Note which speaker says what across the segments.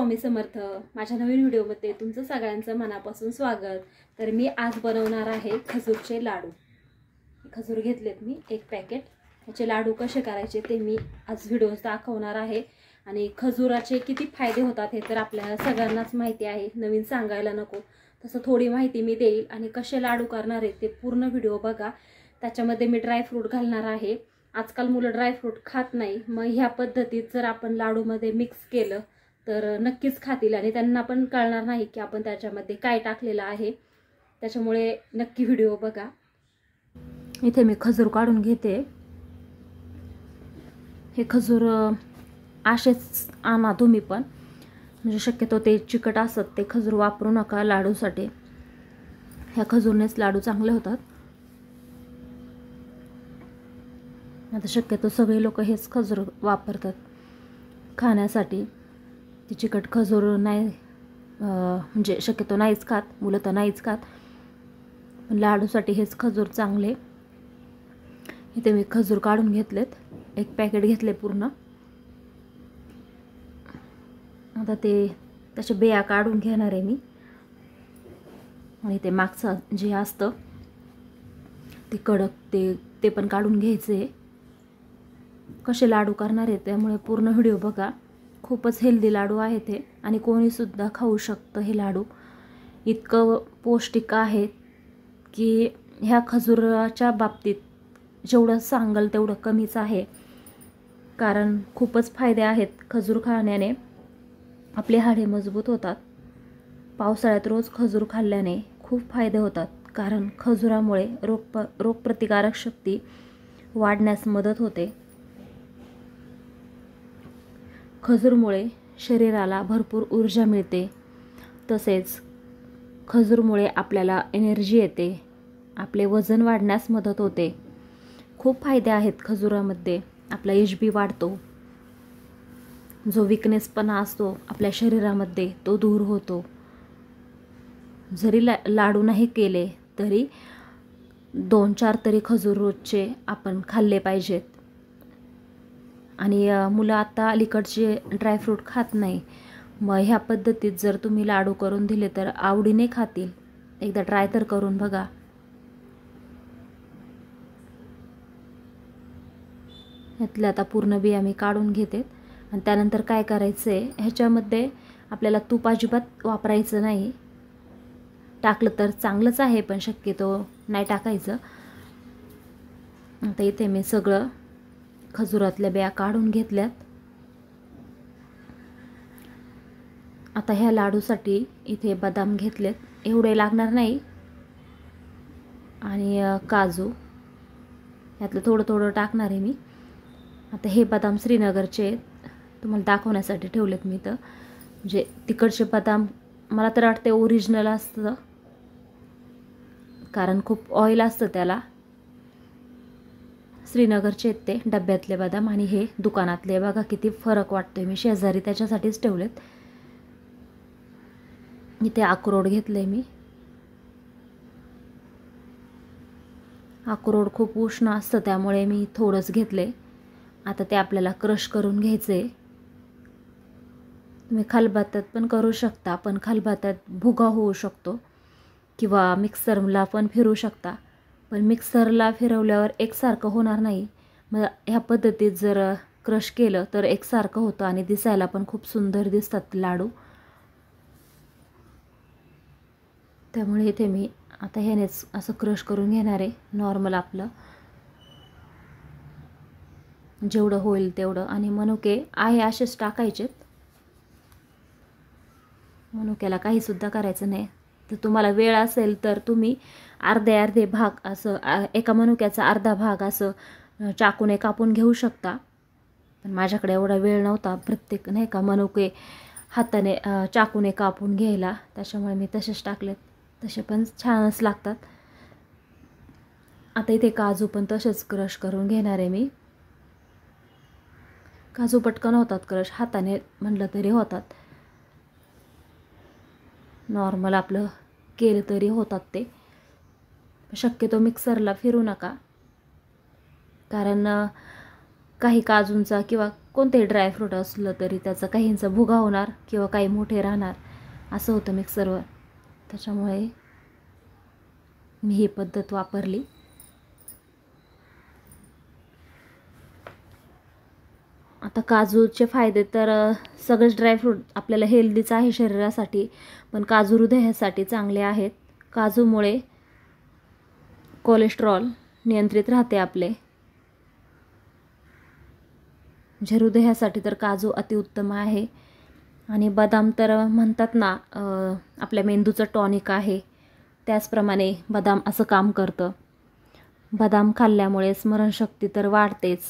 Speaker 1: स्वामी समर्थ. माझ्या नवीन व्हिडिओमध्ये तुमचं सगळ्यांचं मनापासून स्वागत. तर मी आज बनवणार आहे खजूरचे लाडू. खजूर घेतलेत मी 1 पॅकेट. ह्याचे लाडू कसे करायचे ते मी आज व्हिडिओ दाखवणार आहे. आणि खजूराचे किती फायदे होतात हे तर आपल्याला सगळ्यांनाच माहिती आहे, नवीन सांगायला नको. तसं थोडी माहिती मी देईल आणि कसे लाडू करणार आहे ते पूर्ण व्हिडिओ बघा. त्याच्यामध्ये मी ड्रायफ्रूट घालणार आहे. आजकाल मुलं ड्रायफ्रूट खात नाही, मग ह्या पद्धतीत जर आपण लाडूमध्ये मिक्स केलं तर नक्कीच खातील आणि त्यांना पण कळणार नाही की आपण त्याच्यामध्ये काय टाकलेलं आहे. त्याच्यामुळे नक्की व्हिडिओ बघा. इथे मी खजूर काढून घेते. हे खजूर असेच आणा तुम्ही पण, म्हणजे शक्यतो ते चिकट असत ते खजूर वापरू नका लाडूसाठी. ह्या खजूरनेच लाडू चांगले होतात. आता शक्यतो सगळे लोक हेच खजूर वापरतात खाण्यासाठी. ती चिकट खजूर नाही, म्हणजे शक्यतो नाहीच खात, मुलं तर नाहीच खात, पण लाडूसाठी हेच खजूर चांगले. इथे मी खजूर काढून घेतलेत, 1 पॅकेट घेतले पूर्ण. आता त्याचे बिया काढून घेणार आहे मी. आणि ते मागचं जे असतं ते कडक ते पण काढून घ्यायचे. कसे लाडू करणार आहे त्यामुळे पूर्ण व्हिडिओ बघा. खूपच हेल्दी लाडू आहेत हे आणि कोणीसुद्धा खाऊ शकतं हे लाडू. इतकं पौष्टिक आहे की ह्या खजुराच्या बाबतीत जेवढं सांगाल तेवढं कमीच आहे. कारण खूपच फायदे आहेत खजूर खाण्याने. आपले हाडे मजबूत होतात. पावसाळ्यात रोज खजूर खाल्ल्याने खूप फायदे होतात. कारण खजुरामुळे रोगप्रतिकारक शक्ती वाढण्यास मदत होते. खजूरमुळे शरीराला भरपूर ऊर्जा मिळते. तसेच खजूरमुळे आपल्याला एनर्जी येते. आपले वजन वाढण्यास मदत होते. खूप फायदे आहेत खजुरामध्ये. आपला HB वाढतो. जो विकनेसपणा असतो आपल्या शरीरामध्ये तो दूर होतो. जरी लाडू नाही केले तरी 2-4 तरी खजूर रोजचे आपण खाल्ले पाहिजेत. आणि मुलं आता अलीकडचे ड्रायफ्रूट खात नाही, मग ह्या पद्धतीत जर तुम्ही लाडू करून दिले तर आवडीने खातील. एकदा ट्राय तर करून बघा. ह्यातले आता पूर्ण बिया मी काढून घेते. आणि त्यानंतर काय करायचं आहे, ह्याच्यामध्ये आपल्याला तूप अजिबात वापरायचं नाही. टाकलं तर चांगलंच आहे पण शक्यतो नाही टाकायचं. आता इथे मी सगळं खजुरातल्या बिया काढून घेतल्यात. आता ह्या लाडूसाठी इथे बदाम घेतलेत, एवढे लागणार नाही. आणि काजू यातलं थोडं थोडं टाकणार आहे मी. आता हे बदाम श्रीनगरचे तुम्हाला दाखवण्यासाठी ठेवलेत मी. तर म्हणजे तिकडचे बदाम मला तर वाटते ओरिजिनल असतं, कारण खूप ऑइल असतं त्याला. श्रीनगरचे आहेत ते डब्यातले बदाम आणि हे दुकानातले. बघा किती फरक वाटतोय. मी शेजारी त्याच्यासाठीच ठेवलेत. इथे अक्रोड घेतले मी. अक्रोड खूप उष्ण असतं त्यामुळे मी थोडंच घेतले. आता ते आपल्याला क्रश करून घ्यायचे. तुम्ही खलबत्त्यात पण करू शकता, पण खलबत्त्यात भुगा होऊ शकतो. किंवा मिक्सरला पण फिरू शकता, पण मिक्सरला फिरवल्यावर एकसारखं होणार नाही. मग ह्या पद्धतीत जर क्रश केलं तर एकसारखं होतं आणि दिसायला पण खूप सुंदर दिसतात लाडू. त्यामुळे इथे मी आता ह्यानेच असं क्रश करून घेणार आहे, नॉर्मल आपलं जेवढं होईल तेवढं. आणि मनुके आहे असेच टाकायचेत. मनुक्याला काहीसुद्धा करायचं नाही. तर तुम्हाला वेळ असेल तर तुम्ही अर्धे भाग असं एका मनुक्याचा अर्धा भाग असं चाकूने कापून घेऊ शकता. पण माझ्याकडे एवढा वेळ नव्हता प्रत्येक नाही का मनुके हाताने चाकूने कापून घ्यायला, त्याच्यामुळे मी तसेच टाकलेत. तसे पण छानच लागतात. आता इथे काजू पण तसेच क्रश करून घेणार आहे मी. काजू पटकन होतात क्रश, हाताने म्हटलं तरी होतात. नॉर्मल आपलं केलं तरी होतात ते. शक्यतो मिक्सरला फिरू नका, कारण काही काजूंचा किंवा कोणतेही ड्रायफ्रूट असलं तरी त्याचा काहींचा भुगा होणार किंवा काही मोठे राहणार असं होतं मिक्सरवर. त्याच्यामुळे मी ही पद्धत वापरली. आता काजूचे फायदे तर सगळेच ड्रायफ्रूट आपल्याला हेल्दीच आहे शरीरासाठी, पण काजू हृदयासाठी चांगले आहेत. काजूमुळे कोलेस्ट्रॉल नियंत्रित राहते आपले, म्हणजे हृदयासाठी तर काजू अतिउत्तम आहे. आणि बदाम तर म्हणतात ना आपल्या मेंदूचं टॉनिक आहे, त्याचप्रमाणे बदाम असं काम करतं. बदाम खाल्ल्यामुळे स्मरणशक्ती तर वाढतेच.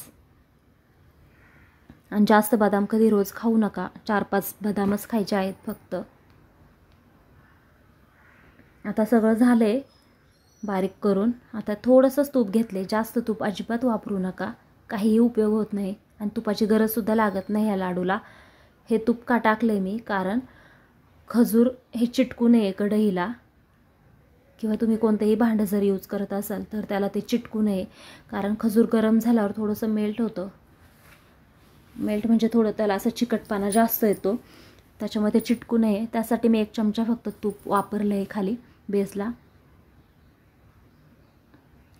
Speaker 1: आणि जास्त बदाम कधी रोज खाऊ नका, 4-5 बदामच खायचे आहेत फक्त. आता सगळं झालं आहे बारीक करून. आता थोडंसंच तूप घेतले, जास्त तूप अजिबात वापरू नका, काहीही उपयोग होत नाही आणि तुपाची गरजसुद्धा लागत नाही या लाडूला. हे तूप का टाकलं मी, कारण खजूर हे चिटकू नये कढईला, किंवा तुम्ही कोणतेही भांडं जर यूज करत असाल तर त्याला ते चिटकू नये, कारण खजूर गरम झाल्यावर थोडंसं मेल्ट होतं. मेल्ट म्हणजे थोडं त्याला असं चिकटपणा जास्त येतो, त्याच्यामुळे ते चिटकू नये. त्यासाठी मी 1 चमचा फक्त तूप वापरलं आहे खाली बेसला.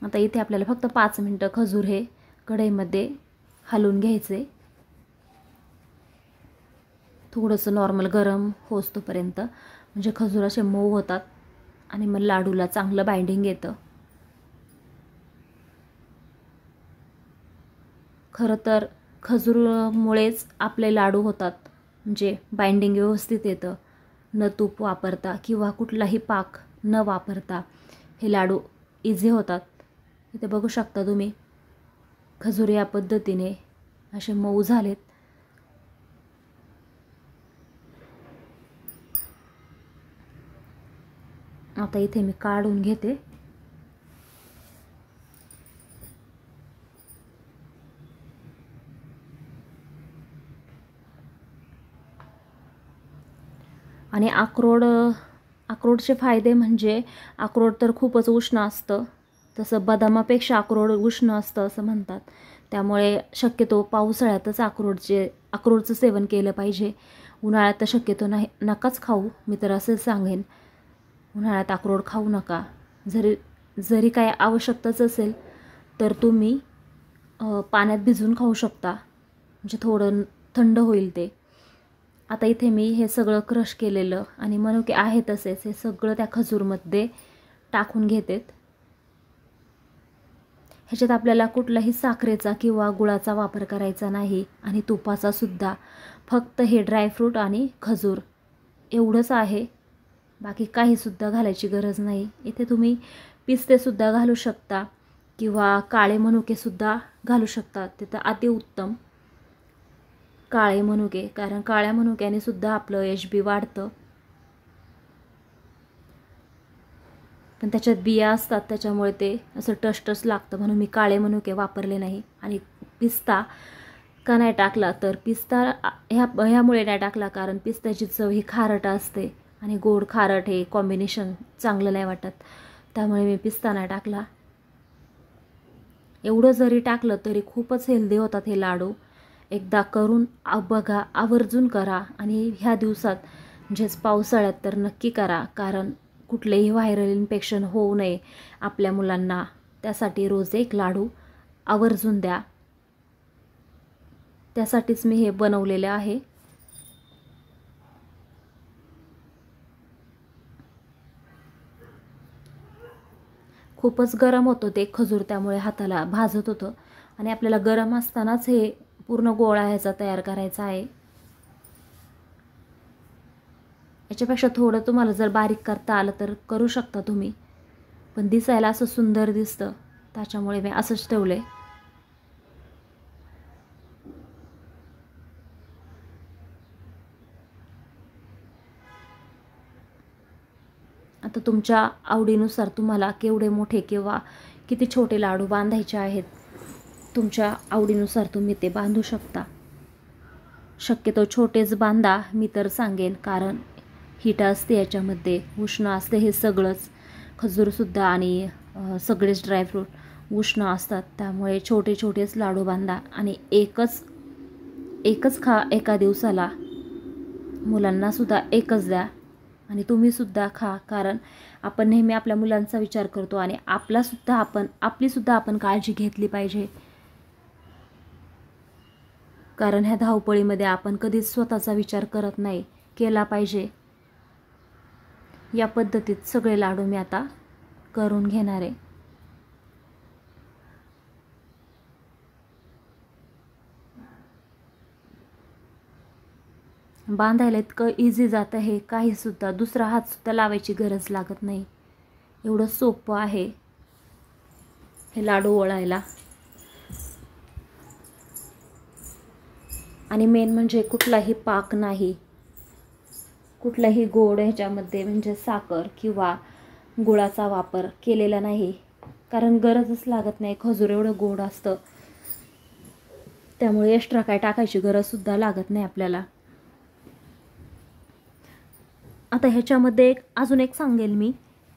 Speaker 1: आता इथे आपल्याला फक्त 5 मिनटं खजूर हे कढईमध्ये हलवून घ्यायचे, थोडंसं नॉर्मल गरम होतोपर्यंत, म्हणजे खजूर असे मऊ होतात आणि मग लाडूला चांगलं बाइंडिंग येतं. खरं तर खजूरमुळेच आपले लाडू होतात, म्हणजे बाइंडिंग व्यवस्थित येतं. न तूप वापरता किंवा कुठलाही पाक न वापरता हे लाडू इझी होतात. इथे बघू शकता तुम्ही, खजूर या पद्धतीने असे मऊ झालेत. आता इथे मी काढून घेते. आणि अक्रोडचे फायदे म्हणजे अक्रोड तर खूपच उष्ण असतं, तसं बदामापेक्षा अक्रोड उष्ण असतं असं म्हणतात. त्यामुळे शक्यतो पावसाळ्यातच अक्रोडचं सेवन केलं पाहिजे. उन्हाळ्यात तर शक्यतो नकाच खाऊ, मी तर असंच सांगेन. उन्हाळ्यात अक्रोड खाऊ नका. जरी काय आवश्यकताच असेल तर तुम्ही पाण्यात भिजवून खाऊ शकता, म्हणजे थोडं थंड होईल ते. आता इथे मी हे सगळं क्रश केलेलं आणि मनुके आहे तसेच हे सगळं त्या खजूरमध्ये टाकून घेतेत. ह्याच्यात आपल्याला कुठलाही साखरेचा किंवा गुळाचा वापर करायचा नाही आणि तुपाचा सुद्धा. फक्त हे ड्रायफ्रूट आणि खजूर एवढंच आहे, बाकी काहीसुद्धा घालायची गरज नाही. इथे तुम्ही पिस्तेसुद्धा घालू शकता किंवा काळे मनुकेसुद्धा घालू शकता, ते तर अतिउत्तम. काळे मनुके, कारण काळ्या मनुक्याने सुद्धा आपलं HB वाढतं, पण त्याच्यात बिया असतात त्याच्यामुळे ते असं टसटस लागतं, म्हणून मी काळे मनुके वापरले नाही. आणि पिस्ता का नाही टाकला, तर पिस्ता ह्यामुळे नाही टाकला कारण पिस्त्याची चव ही खारट असते आणि गोड खारट हे कॉम्बिनेशन चांगलं नाही वाटत, त्यामुळे मी पिस्ता नाही टाकला. एवढं जरी टाकलं तरी खूपच हेल्दी होतात हे लाडू. एकदा करून बघा, आवर्जून करा. आणि ह्या दिवसात म्हणजेच पावसाळ्यात तर नक्की करा, कारण कुठलेही व्हायरल इन्फेक्शन होऊ नये आपल्या मुलांना. त्यासाठी रोज एक लाडू आवर्जून द्या. त्यासाठीच मी हे बनवलेले आहे. खूपच गरम होतं ते खजूर, त्यामुळे हाताला भाजत होतं. आणि आपल्याला गरम असतानाच हे पूर्ण गोळा ह्याचा तयार करायचा आहे. याच्यापेक्षा थोडं तुम्हाला जर बारीक करता आलं तर करू शकता तुम्ही, पण दिसायला असं सुंदर दिसतं त्याच्यामुळे मी असंच ठेवलं आहे. आता तुमच्या आवडीनुसार तुम्हाला केवढे मोठे किंवा किती छोटे लाडू बांधायचे आहेत, तुमच्या आवडीनुसार तुम्ही ते बांधू शकता. शक्यतो छोटेच बांधा मी तर सांगेन, कारण हीट असते याच्यामध्ये, उष्ण असते हे सगळंच, खजूरसुद्धा आणि सगळेच ड्रायफ्रूट. उष्ण असतात, त्यामुळे छोटे छोटेच लाडू बांधा आणि एकच खा एका दिवसाला. मुलांनासुद्धा एकच द्या आणि तुम्हीसुद्धा खा, कारण आपण नेहमी आपल्या मुलांचा विचार करतो आणि आपलीसुद्धा आपण काळजी घेतली पाहिजे. कारण ह्या धावपळीमध्ये आपण कधीच स्वतःचा विचार करत नाही, केला पाहिजे. या पद्धतीत सगळे लाडू मी आता करून घेणार आहे. बांधायला इतकं इझी जातं, हे काहीसुद्धा दुसरा हातसुद्धा लावायची गरज लागत नाही. एवढं सोपं आहे हे लाडू वळायला. आणि मेन म्हणजे कुठलाही पाक नाही, कुठलाही गोड ह्याच्यामध्ये म्हणजे साखर किंवा गुळाचा वापर केलेला नाही, कारण गरजच लागत नाही. खजूर एवढं गोड असतं, त्यामुळे एक्स्ट्रा काय टाकायची गरजसुद्धा लागत नाही आपल्याला. आता ह्याच्यामध्ये अजून एक सांगेल मी,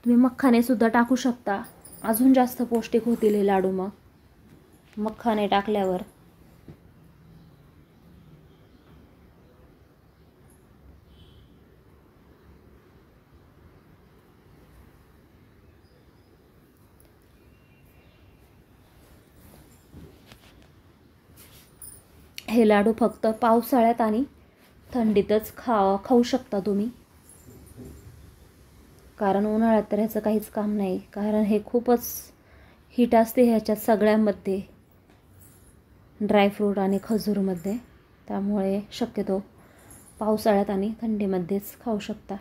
Speaker 1: तुम्ही मखानेसुद्धा टाकू शकता, अजून जास्त पौष्टिक होतील हे लाडू. मग मखाने टाकल्यावर हे लाडू फक्त पावसाळ्यात आणि थंडीतच खाऊ शकता तुम्ही, कारण उन्हाळ्यात तर ह्याचं काहीच काम नाही, कारण हे खूपच हीट असते ह्याच्यात सगळ्यामध्ये, ड्रायफ्रूट आणि खजूरमध्ये. त्यामुळे शक्यतो पावसाळ्यात आणि थंडीमध्येच खाऊ शकता.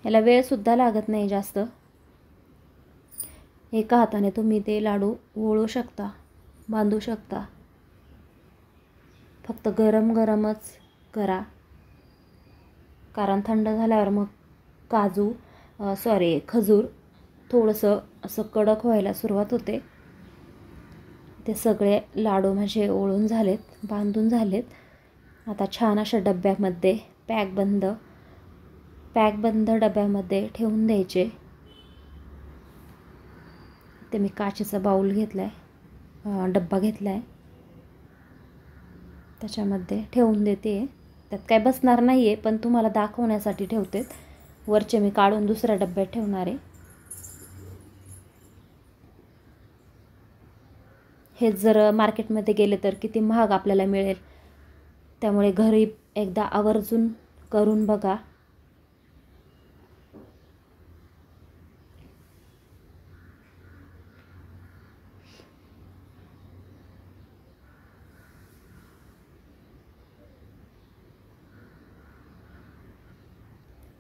Speaker 1: ह्याला वेळसुद्धा लागत नाही जास्त. एका हाताने तुम्ही ते लाडू वळू शकता, बांधू शकता. फक्त गरम गरमच करा, कारण थंड झाल्यावर मग खजूर थोडंसं असं कडक व्हायला सुरुवात होते. ते सगळे लाडू माझे ओळून झालेत, बांधून झालेत. आता छान अशा डब्यामध्ये पॅकबंद डब्यामध्ये ठेवून द्यायचे. ते मी काचेचा बाऊल घेतला आहे, डब्बा घेतला आहे, त्याच्यामध्ये ठेवून देते. त्यात काय बसणार नाही आहे, पण तुम्हाला दाखवण्यासाठी ठेवते. वरचे मी काढून दुसऱ्या डब्यात ठेवणार आहे. हे जर मार्केटमध्ये गेले तर किती महाग आपल्याला मिळेल, त्यामुळे घरी एकदा आवर्जून करून बघा.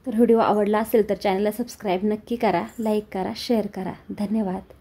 Speaker 1: तर व्हिडिओ आवडला असेल तर चॅनलला सबस्क्राईब नक्की करा, लाईक करा, शेअर करा. धन्यवाद.